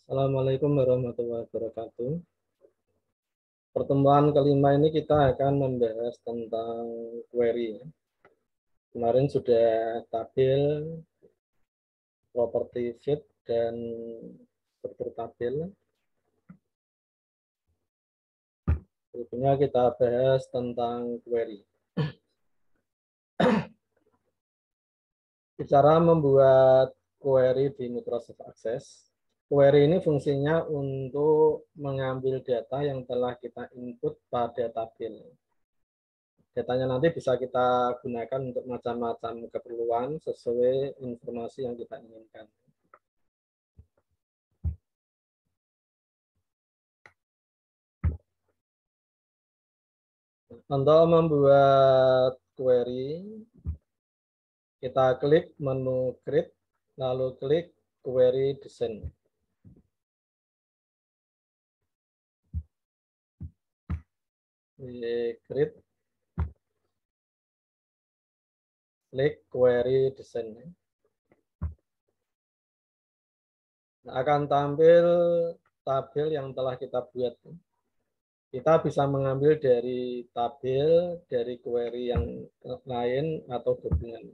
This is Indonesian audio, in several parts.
Assalamualaikum warahmatullahi wabarakatuh. Pertemuan kelima ini kita akan membahas tentang query. Kemarin sudah tabel, property fit, dan struktur tabel. Berikutnya kita bahas tentang query. Cara membuat query di Microsoft Access. Query ini fungsinya untuk mengambil data yang telah kita input pada tabel. Datanya nanti bisa kita gunakan untuk macam-macam keperluan sesuai informasi yang kita inginkan. Untuk membuat query, kita klik menu create, lalu klik query design. Di create, klik query design. Akan tampil tabel yang telah kita buat. Kita bisa mengambil dari tabel, dari query yang lain, atau gabungan.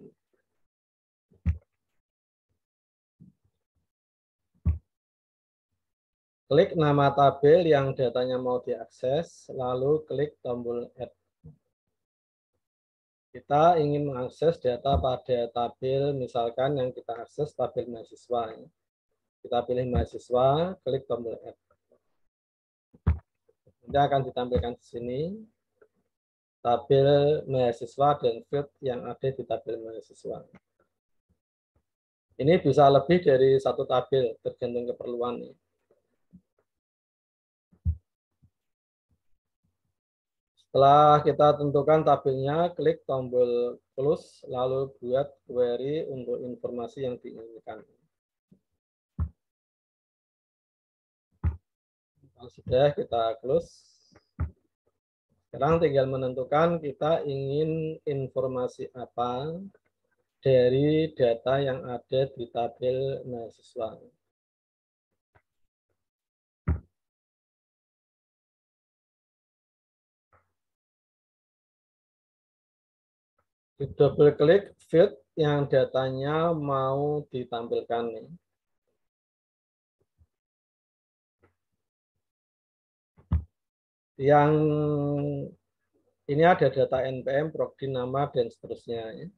Klik nama tabel yang datanya mau diakses, lalu klik tombol Add. Kita ingin mengakses data pada tabel, misalkan yang kita akses tabel mahasiswa. Kita pilih mahasiswa, klik tombol Add. Nanti akan ditampilkan di sini tabel mahasiswa dan field yang ada di tabel mahasiswa. Ini bisa lebih dari satu tabel, tergantung keperluan. Setelah kita tentukan tabelnya, klik tombol close, lalu buat query untuk informasi yang diinginkan. Kalau sudah, kita close. Sekarang tinggal menentukan kita ingin informasi apa dari data yang ada di tabel mahasiswa. Di double klik field yang datanya mau ditampilkan nih. Yang ini ada data NPM, prodi, nama, dan seterusnya.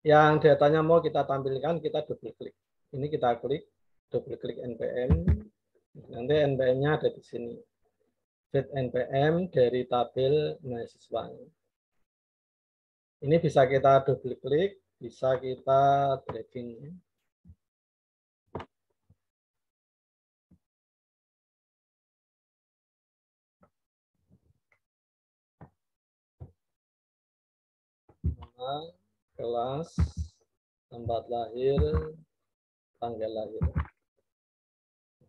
Yang datanya mau kita tampilkan, kita double klik. Ini kita klik, double klik NPM. Nanti NPM-nya ada di sini. Fit NPM dari tabel mahasiswa. Ini bisa kita double klik, bisa kita dragging. Nama, kelas, tempat lahir, tanggal lahir.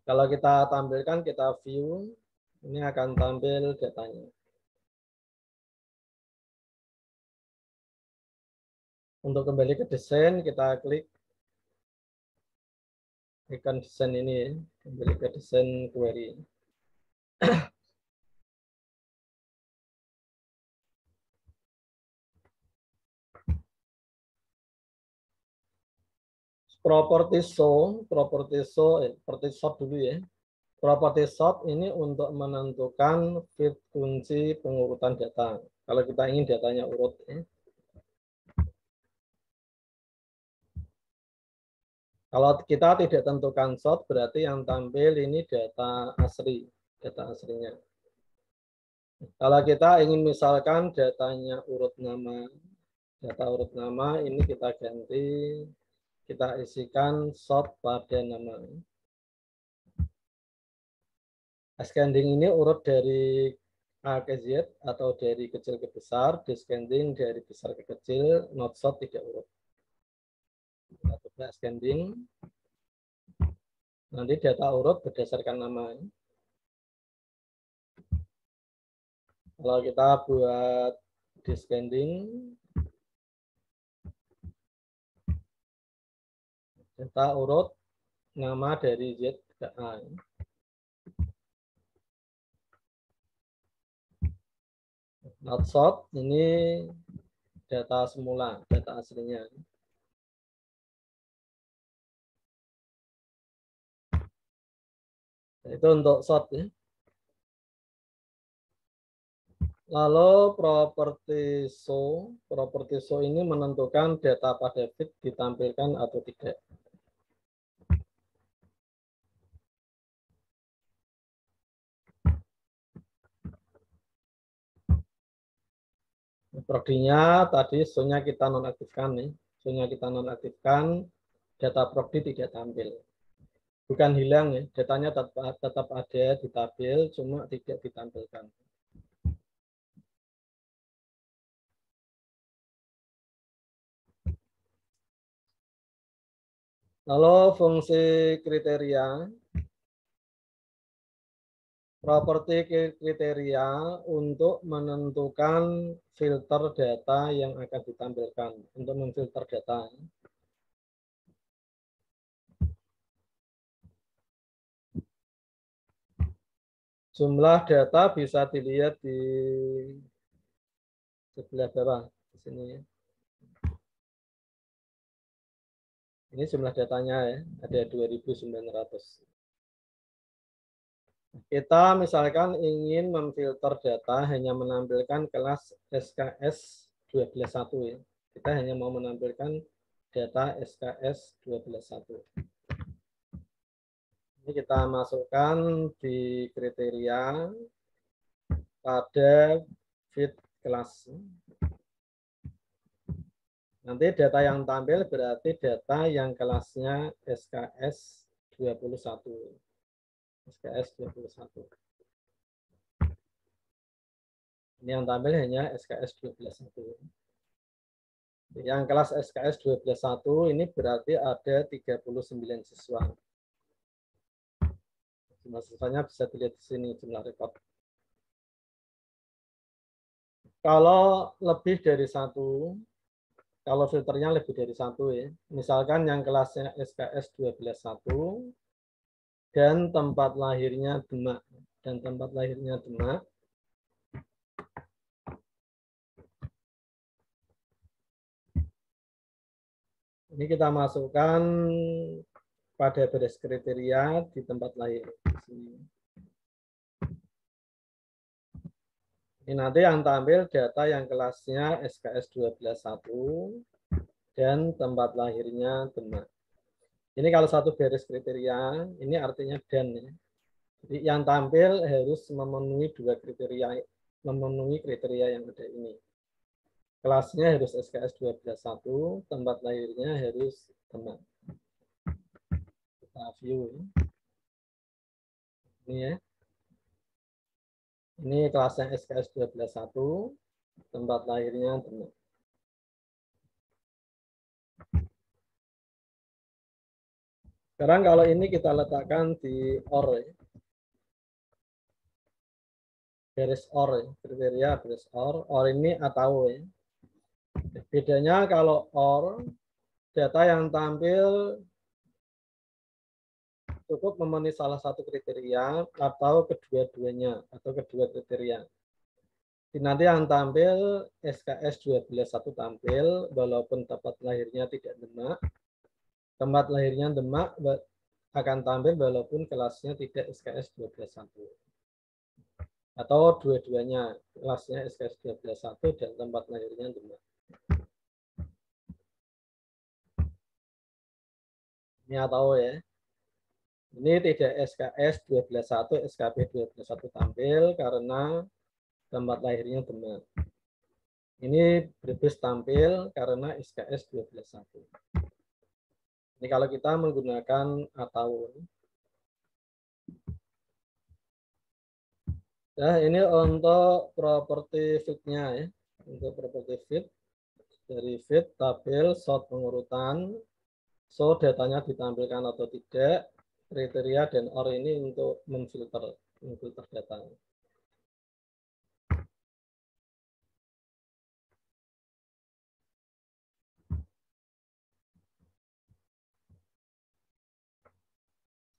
Kalau kita tampilkan, kita view, ini akan tampil datanya. Untuk kembali ke desain, kita klik ikon desain ini, kembali ke desain query. Property sort dulu ya. Property sort ini untuk menentukan fit kunci pengurutan data. Kalau kita ingin datanya urut ya. Kalau kita tidak tentukan sort, berarti yang tampil ini data asli, data aslinya. Kalau kita ingin misalkan datanya urut nama, data urut nama ini kita ganti, kita isikan sort pada nama. Ascending ini urut dari A ke Z atau dari kecil ke besar, descending dari besar ke kecil, not sort tidak urut. Kita coba ascending. Nanti data urut berdasarkan nama. Kalau kita buat descending, data urut nama dari Z ke A. Not sort ini data semula, data aslinya. Itu untuk sort ya. Lalu properti show ini menentukan data pada fit ditampilkan atau tidak. Prodinya tadi show-nya kita nonaktifkan nih. Show-nya kita nonaktifkan, data prodi tidak tampil. Bukan hilang ya, datanya tetap ada di tabel, cuma tidak ditampilkan. Lalu fungsi kriteria. Properti kriteria untuk menentukan filter data yang akan ditampilkan. Untuk memfilter data. Jumlah data bisa dilihat di sebelah bawah. Di sini ya. Ini jumlah datanya ya, ada 2.900. Kita misalkan ingin memfilter data hanya menampilkan kelas SKS 12.1 ya. Kita hanya mau menampilkan data SKS 12.1. Ini kita masukkan di kriteria pada fit kelas. Nanti data yang tampil berarti data yang kelasnya SKS 21. SKS 21. Ini yang tampil hanya SKS 12.1. Yang kelas SKS 12.1 ini berarti ada 39 siswa. Jumlah siswanya bisa dilihat di sini jumlah rekod. Kalau lebih dari satu, kalau filternya lebih dari satu ya, misalkan yang kelasnya SKS 12.1 dan tempat lahirnya Demak ini kita masukkan pada baris kriteria di tempat lahir. Ini nanti yang tampil data yang kelasnya SKS 12.1 dan tempat lahirnya Demak. Ini kalau satu baris kriteria, ini artinya dan ya. Jadi yang tampil harus memenuhi dua kriteria, memenuhi kriteria yang ada ini. Kelasnya harus SKS 12.1, tempat lahirnya harus Demak. Kita view ya. Ini ya. Ini kelasnya SKS 12.1, tempat lahirnya Demak. Sekarang kalau ini kita letakkan di OR ya. Garis OR ya. Kriteria garis OR. OR ini atau ya. Bedanya kalau OR, data yang tampil cukup memenuhi salah satu kriteria atau kedua-duanya atau kedua kriteria. Nanti yang tampil SKS 12.1 tampil walaupun tempat lahirnya tidak Demak. Tempat lahirnya Demak akan tampil walaupun kelasnya tidak SKS 12.1. Atau dua-duanya, kelasnya SKS 12.1 dan tempat lahirnya Demak. Ini atau ya. Ini tidak SKS 12.1, SKP 12.1 tampil karena tempat lahirnya Demak. Ini Brebes tampil karena SKS 12.1. Ini kalau kita menggunakan atau. Nah, ini untuk properti fit-nya ya. Untuk properti fit dari fit tabel sort pengurutan, so datanya ditampilkan atau tidak, kriteria dan OR ini untuk memfilter data.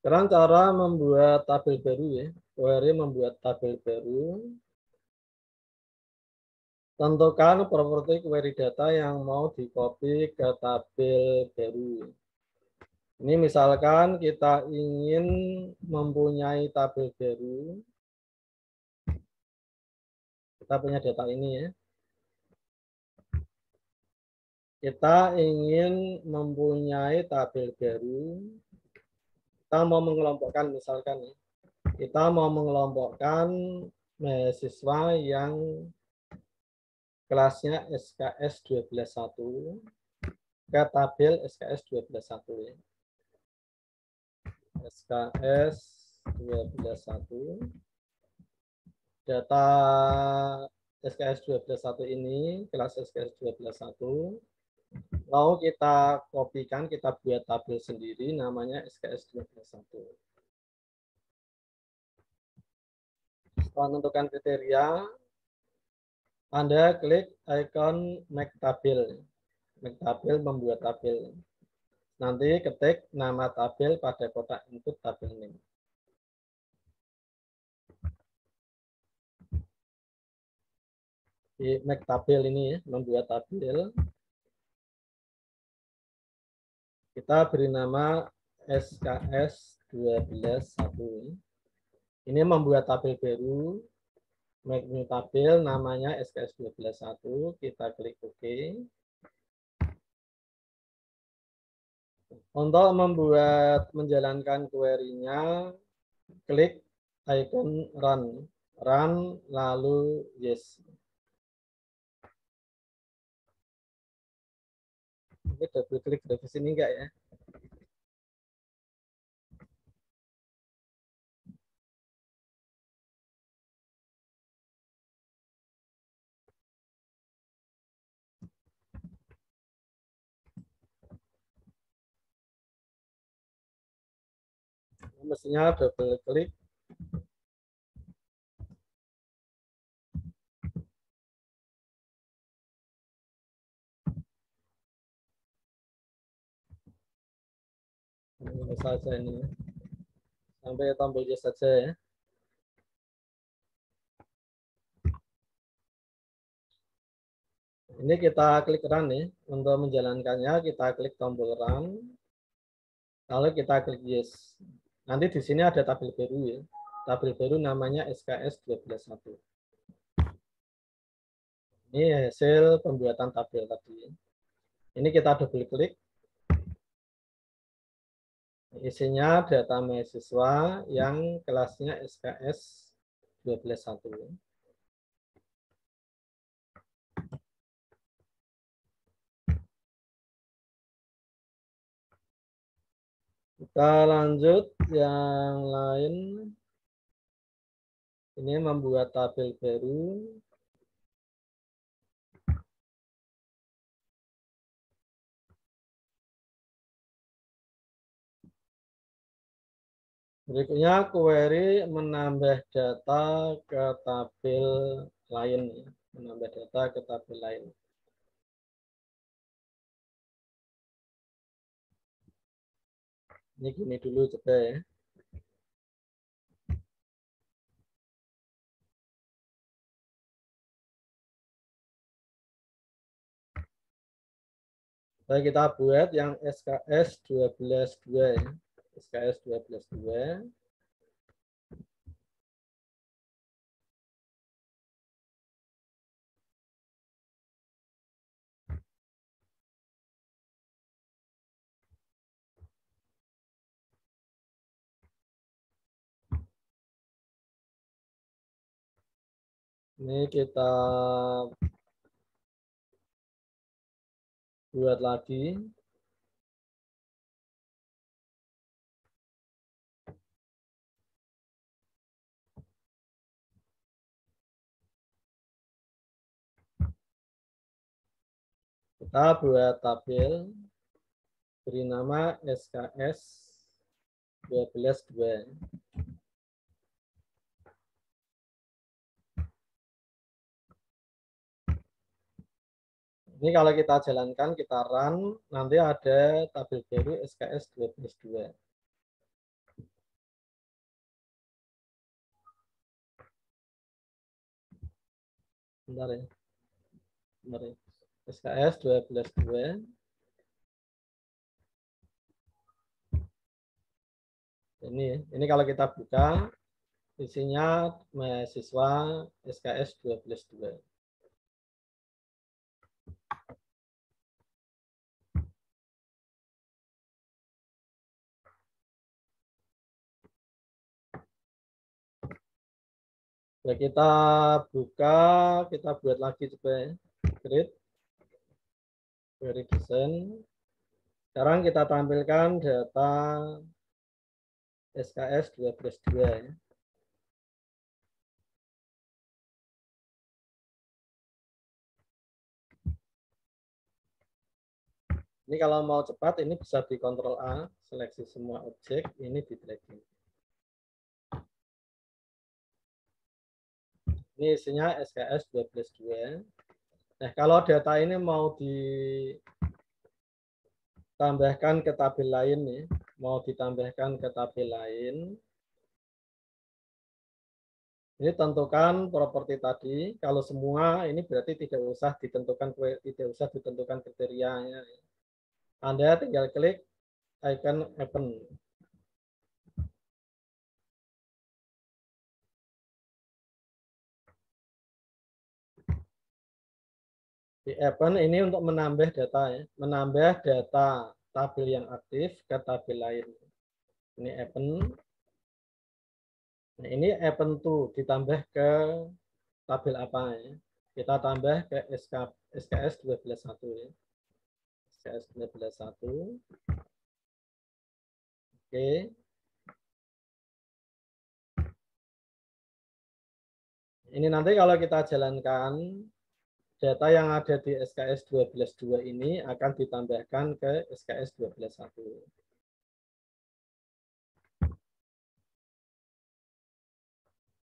Sekarang cara membuat tabel baru ya. Query membuat tabel baru. Tentukan properti query data yang mau di-copy ke tabel baru. Ini misalkan kita ingin mempunyai tabel baru. Kita punya data ini ya. Kita ingin mempunyai tabel baru. Kita mau mengelompokkan misalkan ya. Kita mau mengelompokkan mahasiswa yang kelasnya SKS 12.1 ke tabel SKS 12.1 ya. SKS 12.1. Data SKS 12.1 ini, kelas SKS 12.1, mau kita kopikan, kita buat tabel sendiri namanya SKS 12.1. Setelah menentukan kriteria, Anda klik icon make tabel. Make tabel membuat tabel. Nanti ketik nama tabel pada kotak input tabel name. Di make tabel ini ya, membuat tabel. Kita beri nama SKS 12.1. Ini membuat tabel baru. Make new tabel namanya SKS 12.1. Kita klik OK. Untuk menjalankan query-nya, klik icon run. Run lalu yes. Ini double klik dari sini enggak ya? Mestinya double klik. Ini saja ini. Sampai tombol yes saja ya. Ini kita klik run ya. Untuk menjalankannya kita klik tombol run. Lalu kita klik yes. Nanti di sini ada tabel baru ya. Tabel baru namanya SKS 12.1. Ini hasil pembuatan tabel tadi. Ini kita double klik. Isinya data mahasiswa yang kelasnya SKS 12.1. Kita lanjut yang lain. Ini membuat tabel baru. Berikutnya query menambah data ke tabel lain. Menambah data ke tabel lain. Ini gini dulu coba ya. Baik, kita buat yang SKS 12.2 ya. SKS 12.2. Ini kita buat lagi. Kita buat tabel. Beri nama SKS 12.2. Ini kalau kita jalankan, kita run, nanti ada tabel baru SKS 12.2. Bentar ya. Bentar ya. SKS 12.2. Ini kalau kita buka isinya mahasiswa SKS 12.2. Ya, kita buka, kita buat lagi coba ya. Create, query design. Sekarang kita tampilkan data SKS 12.2 ya. Ini kalau mau cepat ini bisa di Ctrl A, seleksi semua objek, ini di dragging. Ini isinya SKS 12.2. Nah, kalau data ini mau ditambahkan ke tabel lain nih, mau ditambahkan ke tabel lain, ini tentukan properti tadi. Kalau semua ini berarti tidak usah ditentukan kriterianya. Anda tinggal klik icon open. Di open ini untuk menambah data ya, menambah data tabel yang aktif ke tabel lain. Ini open. Nah, ini open to ditambah ke tabel apa ya? Kita tambah ke SKS 12.1 ya. SKS 12.1. Oke. Ini nanti kalau kita jalankan, data yang ada di SKS 12.2 ini akan ditambahkan ke SKS 12.1.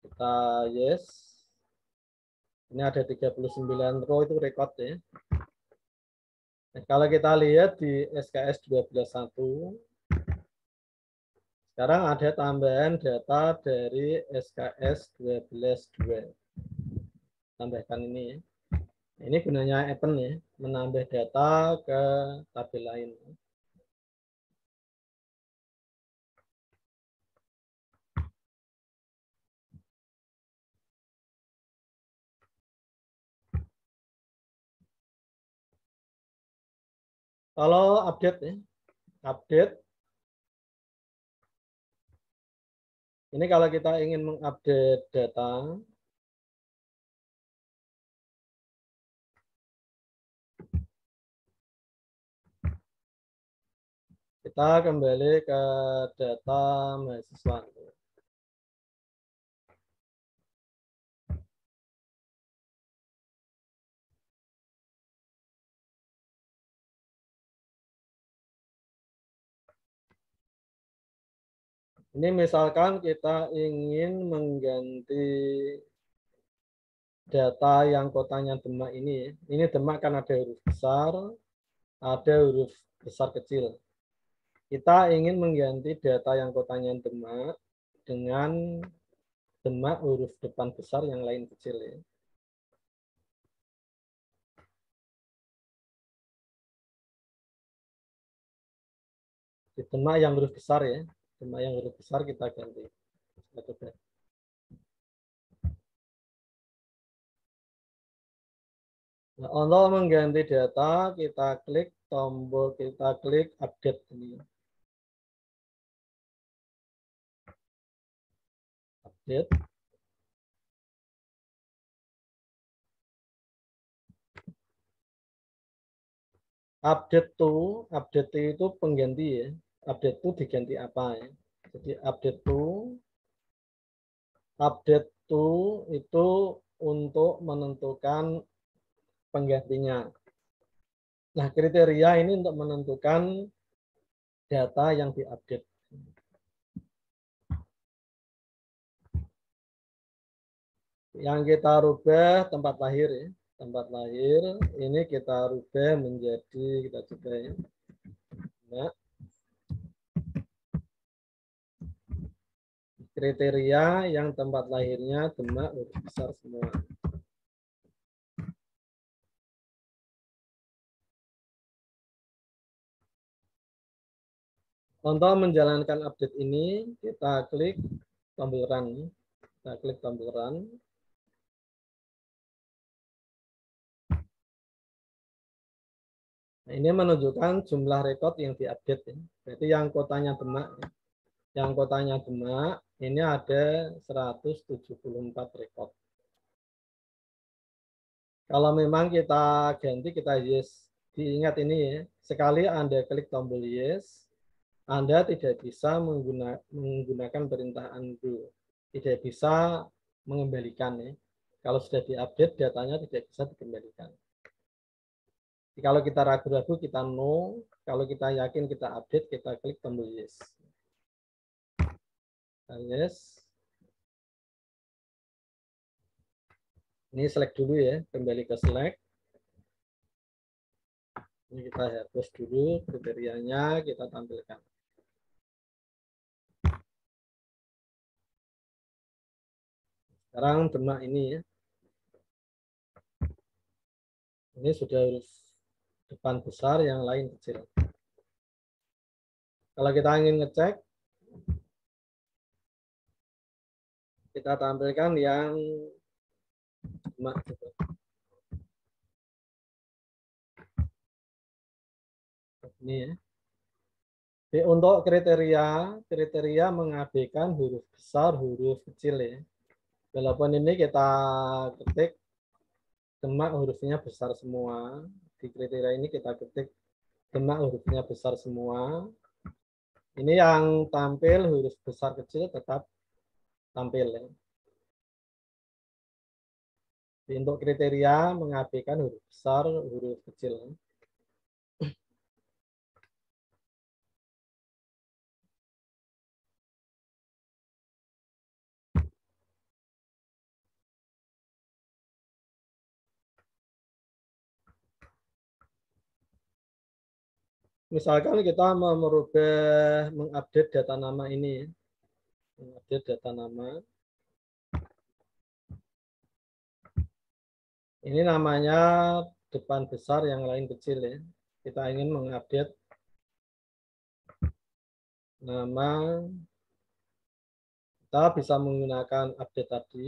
Kita yes. Ini ada 39 row itu record ya. Nah, kalau kita lihat di SKS 12.1, sekarang ada tambahan data dari SKS 12.2. Tambahkan ini ya. Ini gunanya open ya, menambah data ke tabel lain. Kalau update ya, update. Ini kalau kita ingin mengupdate data, kita kembali ke data mahasiswa. Ini misalkan kita ingin mengganti data yang kotanya Demak ini. Ini Demak kan ada huruf besar, ada huruf besar kecil. Kita ingin mengganti data yang kotanya Demak dengan Demak huruf depan besar yang lain kecil ya. Di Demak yang huruf besar ya. Demak yang huruf besar kita ganti. Kita coba. Nah, untuk mengganti data, kita klik tombol, kita klik update ini. Update. Update itu pengganti ya. Update to diganti apa ya. Jadi update to itu untuk menentukan penggantinya. Nah, kriteria ini untuk menentukan data yang diupdate. Yang kita rubah tempat lahir ya. Tempat lahir ini kita rubah menjadi, kita coba ya. Nah, kriteria yang tempat lahirnya Demak huruf besar semua. Untuk menjalankan update ini, kita klik tombol run. Kita klik tombol run. Nah, ini menunjukkan jumlah rekod yang diupdate. Ya. Berarti yang kotanya Demak, ini ada 174 rekod. Kalau memang kita ganti, kita yes. Diingat ini ya, sekali Anda klik tombol yes, Anda tidak bisa menggunakan perintah undo. Tidak bisa mengembalikan ya. Kalau sudah diupdate, datanya tidak bisa dikembalikan. Jadi, kalau kita ragu-ragu, kita no. Kalau kita yakin kita update, kita klik tombol yes. Yes. Ini select dulu ya, kembali ke select. Ini kita hapus dulu kriterianya, kita tampilkan. Sekarang Demak ini ya. Ini sudah huruf depan besar, yang lain kecil. Kalau kita ingin ngecek, kita tampilkan yang Demak. Ini ya. Jadi untuk kriteria mengabaikan huruf besar, huruf kecil ya. Walaupun ini kita ketik Demak hurufnya besar semua. Di kriteria ini kita ketik Demak hurufnya besar semua. Ini yang tampil huruf besar kecil tetap tampil ya. Jadi untuk kriteria mengabaikan huruf besar, huruf kecil. Misalkan kita mau merubah, mengupdate data nama ini. Mengupdate data nama. Ini namanya depan besar, yang lain kecil ya. Kita ingin mengupdate nama. Kita bisa menggunakan update tadi.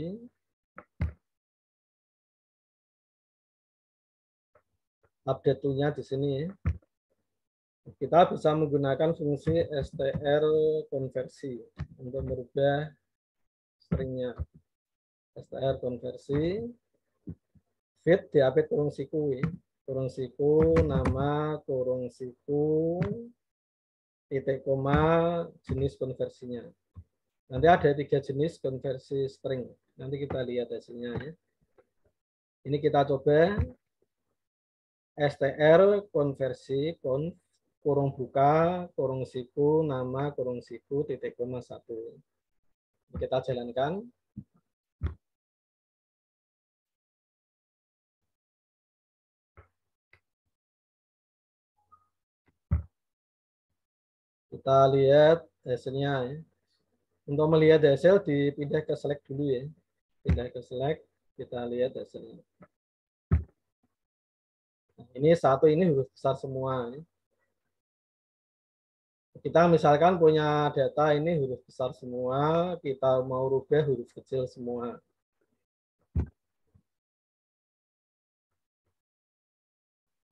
Update tool-nya di sini ya. Kita bisa menggunakan fungsi str konversi untuk merubah stringnya. Str konversi fit diapit kurung siku ya. Kurung siku nama, kurung siku titik koma jenis konversinya. Nanti ada 3 jenis konversi string. Nanti kita lihat hasilnya ya. Ini kita coba str konversi kurung buka kurung siku nama kurung siku titik koma 1. Kita jalankan. Kita lihat hasilnya ya. Untuk melihat hasil dipindah ke select dulu ya. Pindah ke select, kita lihat hasilnya. Nah, ini satu ini huruf besar semua ya. Kita misalkan punya data ini huruf besar semua, kita mau rubah huruf kecil semua.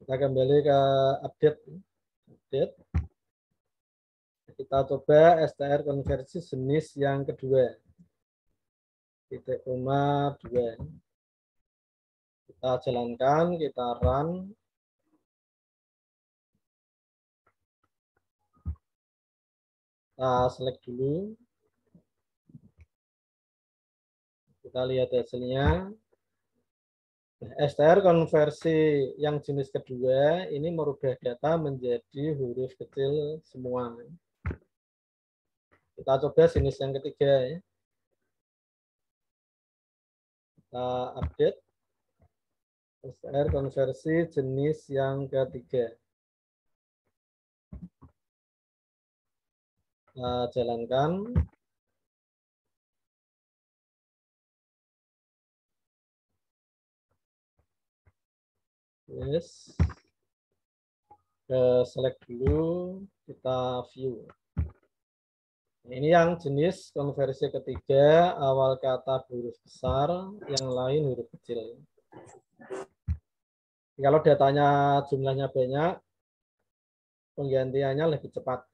Kita kembali ke update. Kita coba str konversi jenis yang kedua. Titik koma 2. Kita jalankan, kita run. Kita select dulu. Kita lihat hasilnya. str konversi yang jenis kedua ini merubah data menjadi huruf kecil semua. Kita coba jenis yang ketiga ya. Kita update str konversi jenis yang ketiga. Kita jalankan. Yes. Ke select dulu, kita view. Ini yang jenis konversi ketiga, awal kata huruf besar, yang lain huruf kecil. Kalau datanya jumlahnya banyak, penggantiannya lebih cepat.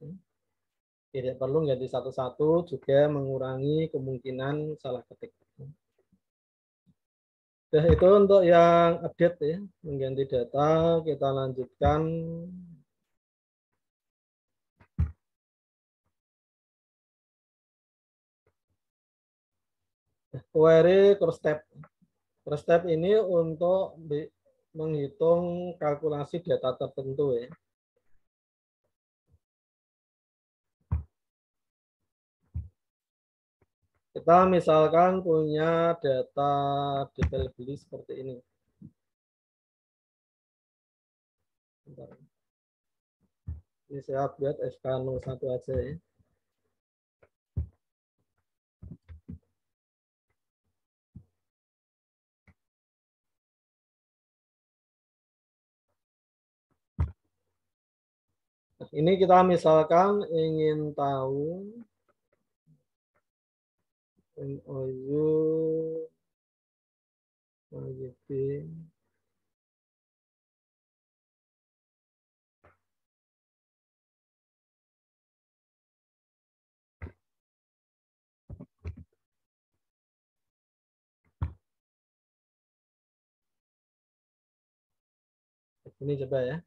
Tidak perlu ganti satu-satu, juga mengurangi kemungkinan salah ketik. Nah, itu untuk yang update ya, mengganti data. Kita lanjutkan. Query cross step. Cross step ini untuk menghitung kalkulasi data tertentu ya. Kita misalkan punya data detail beli seperti ini. Bentar. Ini saya buat SK01 aja ya. Ini kita misalkan ingin tahu MOU KJP ini coba ya.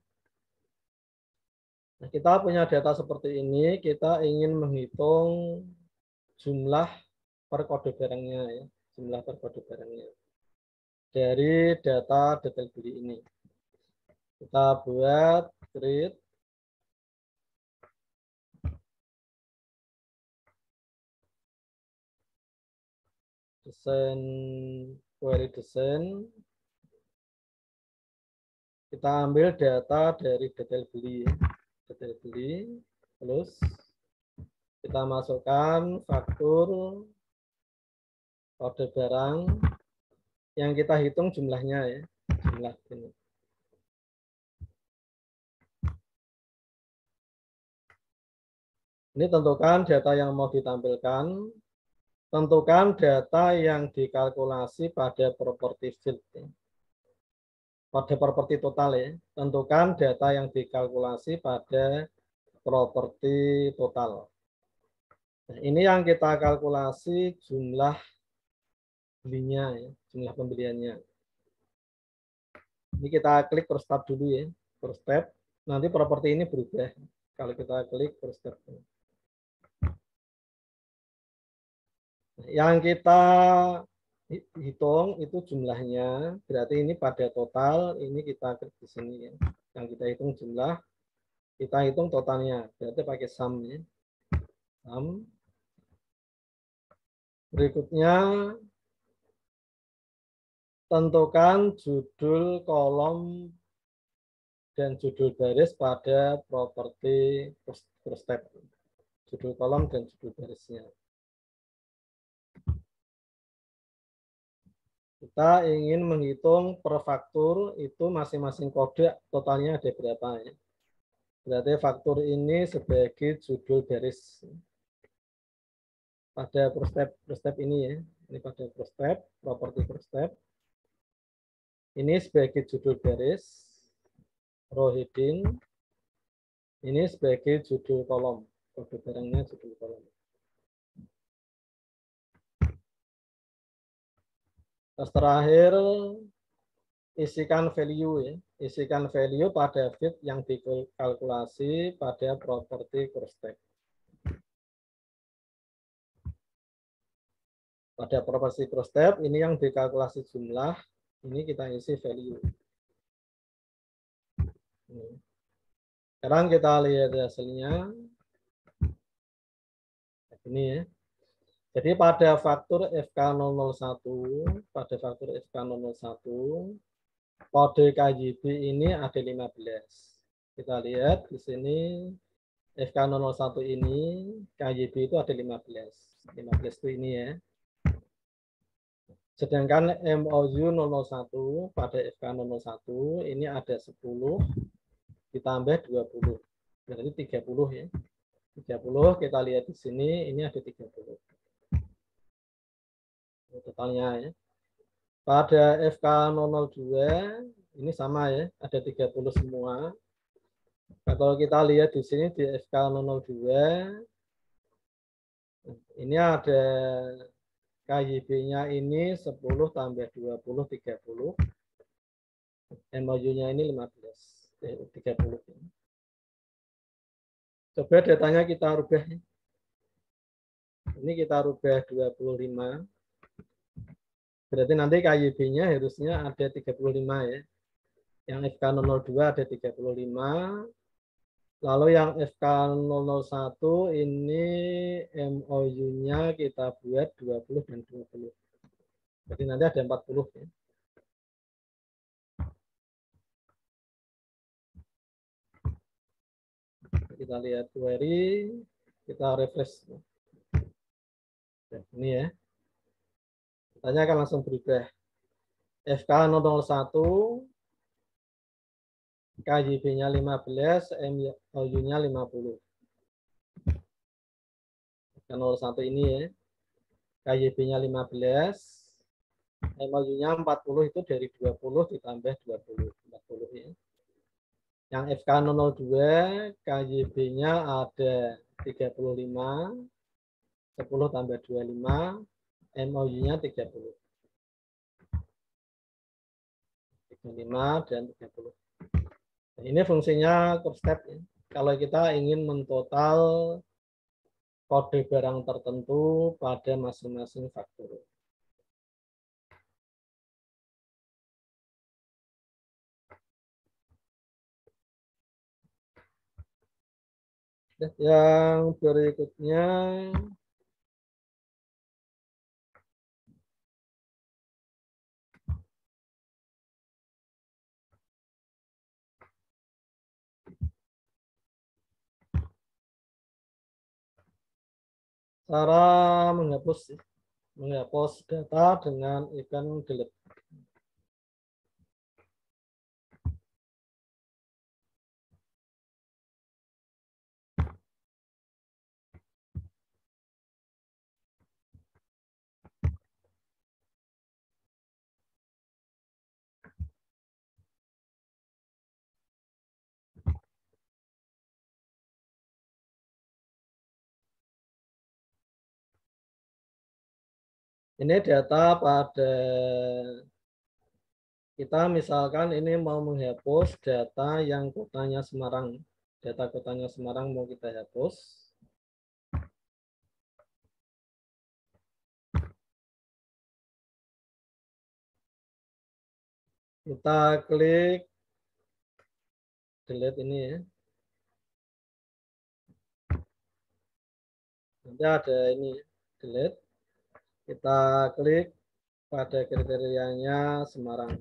Nah, kita punya data seperti ini, kita ingin menghitung jumlah per kode barangnya ya, jumlah per kode barangnya dari data detail beli ini. Kita buat create desain query desain. Kita ambil data dari detail beli, detail beli, terus kita masukkan faktur kode barang yang kita hitung jumlahnya ya, jumlah ini. Ini tentukan data yang mau ditampilkan, tentukan data yang dikalkulasi pada property field ya. Pada properti total ya, tentukan data yang dikalkulasi pada properti total. Nah, ini yang kita kalkulasi jumlah belinya ya, jumlah pembeliannya. Ini kita klik per step dulu ya, per step. Nanti properti ini berubah kalau kita klik per step. Yang kita hitung itu jumlahnya, berarti ini pada total, ini kita klik di sini ya. Yang kita hitung jumlah, kita hitung totalnya, berarti pakai sum ya. Sum. Berikutnya, tentukan judul kolom dan judul baris pada properti per step. Judul kolom dan judul barisnya. Kita ingin menghitung per faktur itu masing-masing kode totalnya ada berapa ya. Berarti faktur ini sebagai judul baris pada per step ini ya. Ini pada per step, properti per step. Ini sebagai judul baris, row heading. Ini sebagai judul kolom, kode barangnya judul kolom. Terus terakhir isikan value ya, isikan value pada field yang dikalkulasi pada properti per step. Pada properti per step ini yang dikalkulasi jumlah, ini kita isi value. Sekarang kita lihat hasilnya. Ini ya. Jadi pada faktur FK001, pada faktur FK001, kode KJB ini ada 15. Kita lihat di sini FK001 ini, KJB itu ada 15. 15 itu ini ya. Sedangkan MOU 001 pada FK001 ini ada 10 ditambah 20. Berarti 30 ya. 30, kita lihat di sini, ini ada 30. Totalnya ya. Pada FK002, ini sama ya, ada 30 semua. Kalau kita lihat di sini di FK002, ini ada KYB-nya ini 10 tambah 20, 30. MOU-nya ini 15, 30. Coba datanya kita rubah. Ini kita rubah 25. Berarti nanti KYB-nya harusnya ada 35 ya. Yang FK002 ada 35. Lalu yang FK001 ini MOU-nya kita buat 20 dan 20. Jadi nanti ada 40 ya. Kita lihat query, kita refresh. Ini ya. Tanya akan langsung berubah. FK001 KYB-nya 15, MOU-nya 50. FK01 ini ya. KYB-nya 15, MOU-nya 40 itu dari 20 ditambah 20. 40 ya. Yang FK002 KYB-nya ada 35, 10 tambah 25, MOU-nya 30. 35 dan 30. Nah, ini fungsinya core step ya. Kalau kita ingin mentotal kode barang tertentu pada masing-masing faktor. Yang berikutnya cara menghapus data dengan event delete. Ini data pada kita misalkan ini mau menghapus data yang kotanya Semarang. Data kotanya Semarang mau kita hapus. Kita klik delete ini ya. Nanti ada ini delete. Kita klik pada kriterianya Semarang.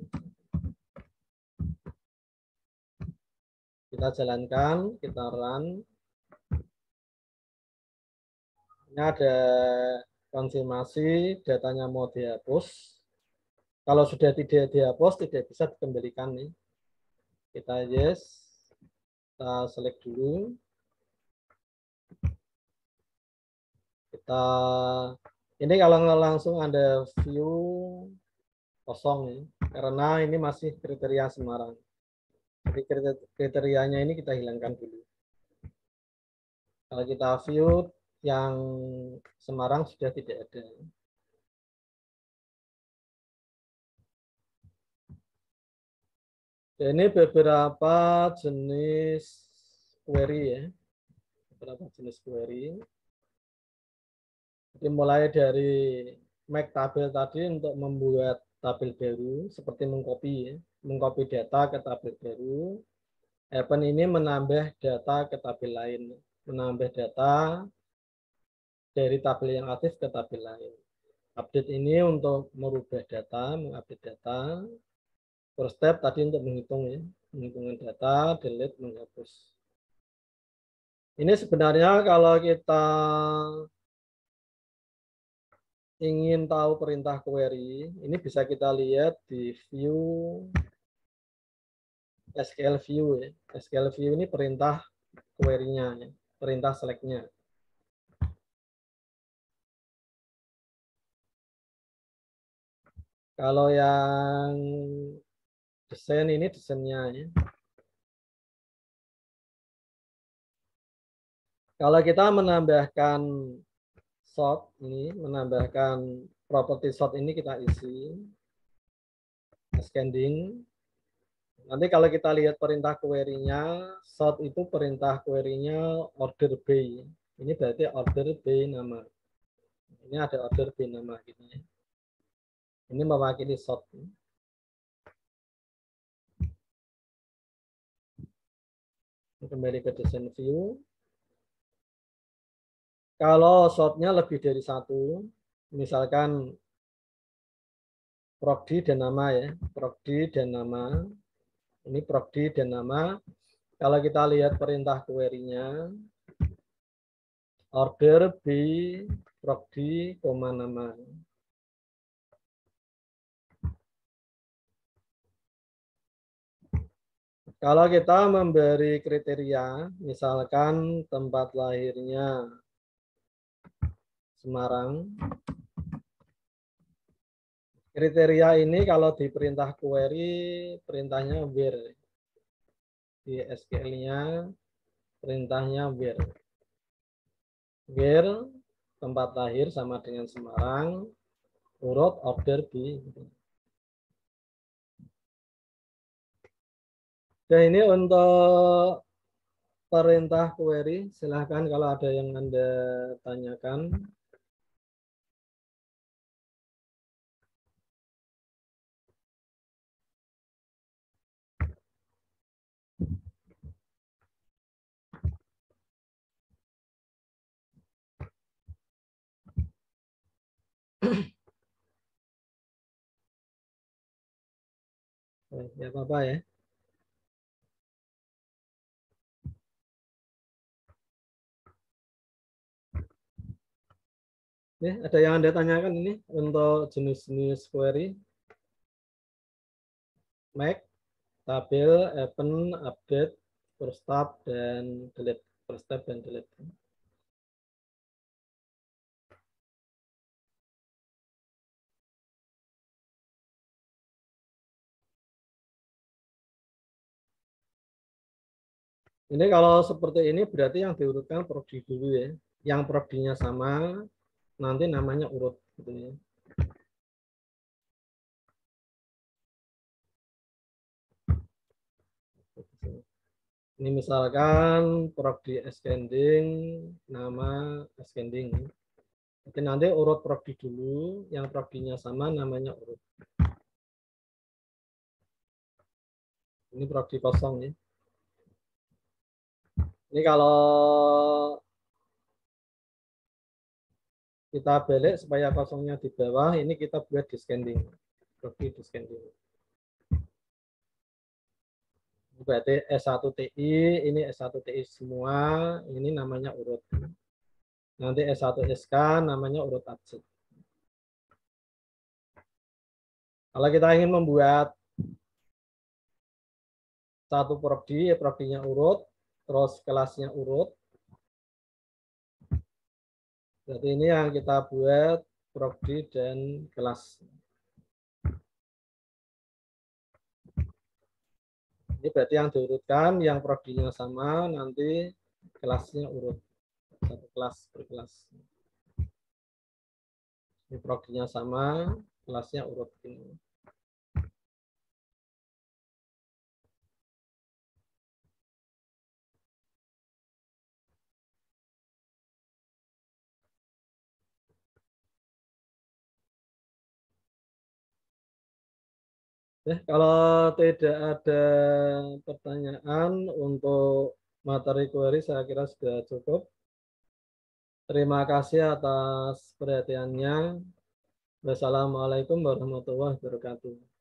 Kita jalankan, kita run. Ini ada konfirmasi datanya mau dihapus. Kalau sudah tidak dihapus, tidak bisa dikembalikan nih. Kita yes, kita select dulu. Kita ini kalau langsung ada view kosong nih, karena ini masih kriteria Semarang. Jadi kriterianya ini kita hilangkan dulu. Kalau kita view yang Semarang sudah tidak ada. Ini beberapa jenis query ya. Beberapa jenis query. Jadi mulai dari make tabel tadi untuk membuat tabel baru seperti mengcopy ya. Mengcopy data ke tabel baru. Happen ini menambah data ke tabel lain. Menambah data dari tabel yang aktif ke tabel lain. Update ini untuk merubah data, mengupdate data. First step tadi untuk menghitung ya, menghitungkan data, delete, menghapus. Ini sebenarnya kalau kita ingin tahu perintah query, ini bisa kita lihat di view SQL view ya. SQL view ini perintah query-nya ya. perintah select-nya. Kalau yang desain ini desainnya ya. Kalau kita menambahkan sort ini, menambahkan properti sort ini kita isi ascending. Nanti kalau kita lihat perintah query-nya, sort itu perintah query-nya order by. Ini berarti order by nama. Ini ada order by nama gitu ya. Ini mewakili sort. Kembali ke design view. Kalau sortnya lebih dari satu, misalkan prod dan nama ya, prod dan nama. Ini prod dan nama. Kalau kita lihat perintah query-nya, order by prod, nama. Kalau kita memberi kriteria, misalkan tempat lahirnya Semarang, kriteria ini kalau di perintah query, perintahnya where. Di SQL-nya, perintahnya where. Where, tempat lahir sama dengan Semarang, urut order by. Nah, ini untuk perintah query, silahkan kalau ada yang Anda tanyakan. Ya apa-apa ya. Ada yang Anda tanyakan ini untuk jenis-jenis query? Make, tabel, open, update, first step, dan delete. First step dan delete. Ini kalau seperti ini berarti yang diurutkan prodi dulu ya. Yang prodinya sama, nanti namanya urut. Gitu ya. Ini misalkan prodi ascending, nama ascending. Jadi nanti urut prodi dulu, yang prodinya sama namanya urut. Ini prodi kosong ya. Ini kalau kita balik supaya kosongnya di bawah, ini kita buat descending. Prodi descending. Berarti S1TI, ini S1TI semua, ini namanya urut. Nanti S1SK namanya urut abjad. Kalau kita ingin membuat satu prodi, prodinya urut, terus kelasnya urut. Jadi ini yang kita buat prodi dan kelas. Ini berarti yang diurutkan, yang prodinya sama, nanti kelasnya urut. Satu kelas per kelas. Ini prodinya sama, kelasnya urut. Ini. Kalau tidak ada pertanyaan untuk materi query, saya kira sudah cukup. Terima kasih atas perhatiannya. Wassalamualaikum warahmatullahi wabarakatuh.